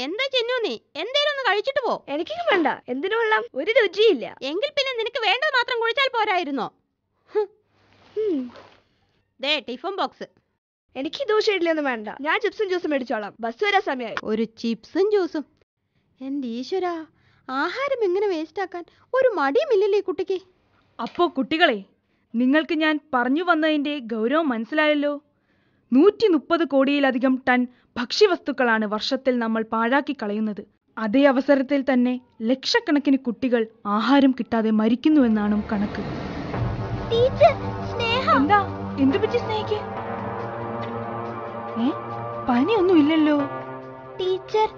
എന്താ ചെന്നു നീ എന്തേലും ഒന്ന് കഴിച്ചിട്ട് പോ. എനിക്ക് വേണ്ട, എന്തിനു കൊള്ളാം, ഒരു രുചിയില്ല. എങ്കിൽ പിന്നെ നിനക്ക് വേണ്ടത് മാത്രം കുഴിച്ചാൽ പോരായിരുന്നോ? ദേ ടിഫിൻ ബോക്സ്. എനിക്ക് ദോശ ഇഡ്ഡലിയൊന്നും വേണ്ട, ഞാൻ ചിപ്സും ജ്യൂസും മേടിച്ചോളാം. ബസ് വരാൻ സമയമായി. ഒരു ചിപ്സും ജ്യൂസും? എന്റെ ഈശ്വരാ, ആഹാരം എങ്ങനെ വേസ്റ്റ് ആക്കാൻ ഒരു മടിയുമില്ലല്ലേ കുട്ടിക്ക്? അപ്പോ കുട്ടികളെ, നിങ്ങൾക്ക് ഞാൻ പറഞ്ഞു വന്നതിന്റെ ഗൗരവം മനസ്സിലായല്ലോ. 130 കോടിയിലധികം ടൺ ഭക്ഷ്യവസ്തുക്കളാണ് വർഷത്തിൽ നമ്മൾ പാഴാക്കി കളയുന്നത്. അതേ അവസരത്തിൽ തന്നെ ലക്ഷക്കണക്കിന് കുട്ടികൾ ആഹാരം കിട്ടാതെ മരിക്കുന്നുവെന്നാണ് കണക്ക്. എന്താ, എന്തു പറ്റി സ്നേഹിക്ക്? പനിയൊന്നും ഇല്ലല്ലോ ടീച്ചർ.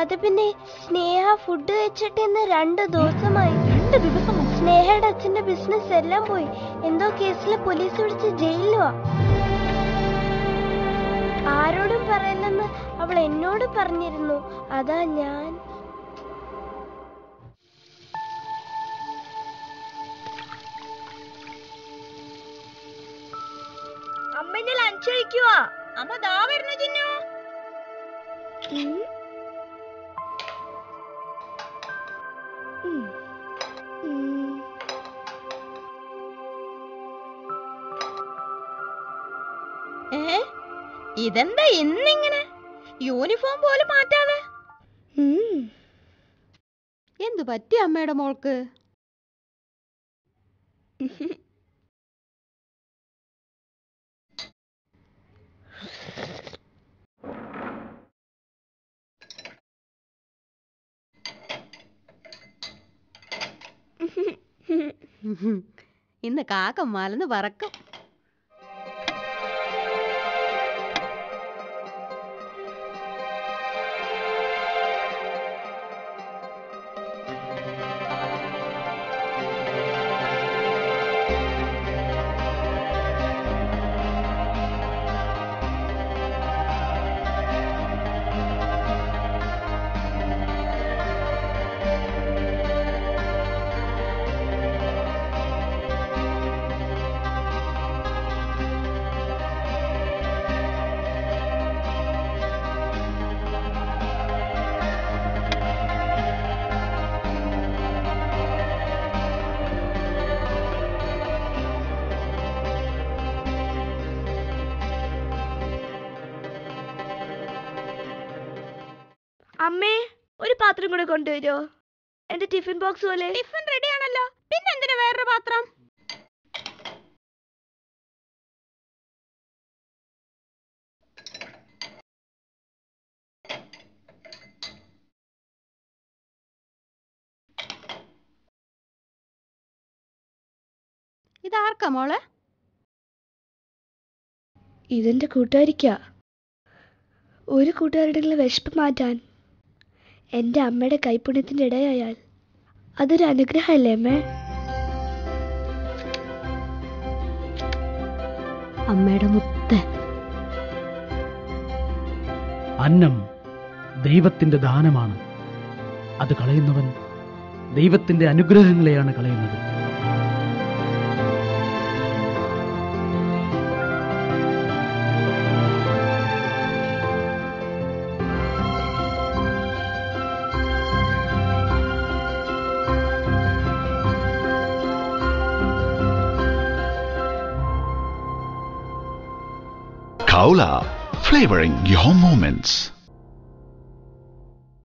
അത് പിന്നെ സ്നേഹ ഫുഡ് വെച്ചിട്ട് ഇന്ന് 2 ദിവസമായി. 2 ദിവസമോ? സ്നേഹയുടെ അച്ഛന്റെ ബിസിനസ് എല്ലാം പോയി. എന്തോ കേസിൽ പോലീസ് വിളിച്ച് ജയിലിലുവാ. ആരോടും പറയില്ലെന്ന് അവൾ എന്നോട് പറഞ്ഞിരുന്നു. അതാ ഞാൻ. അമ്മ എന്നെ ലഞ്ച് കഴിക്കുവാ. അമ്മ ദാ വരുന്നു ചിന്നു. ഇതെന്താ ഇന്നിങ്ങനെ യൂണിഫോം പോലും മാറ്റാതെ? എന്തു പറ്റി അമ്മയുടെ മോൾക്ക്? ഇന്ന് കാക്ക മലന്ന് പറക്കും. അമ്മേ, ഒരു പാത്രം കൂടെ കൊണ്ടുവരുമോ? എന്റെ ടിഫിൻ ബോക്സ് പോലെ. ടിഫിൻ റെഡിയാണല്ലോ, പിന്നെ എന്തിനാ വേറൊരു പാത്രം? ഇതാർക്കാ മോളെ? ഇതെന്റെ കൂട്ടുകാരിക്കാ. ഒരു കൂട്ടുകാരുടെ വിശപ്പ് മാറ്റാൻ എന്റെ അമ്മയുടെ കൈപുണ്യത്തിന്റെ ഇടയായാൽ അതൊരു അനുഗ്രഹമല്ലേ അമ്മേ? അമ്മയുടെ മുത്ത്. അന്നം ദൈവത്തിന്റെ ദാനമാണ്. അത് കളയുന്നവൻ ദൈവത്തിന്റെ അനുഗ്രഹങ്ങളെയാണ് കളയുന്നത്. Kaula, flavoring your moments.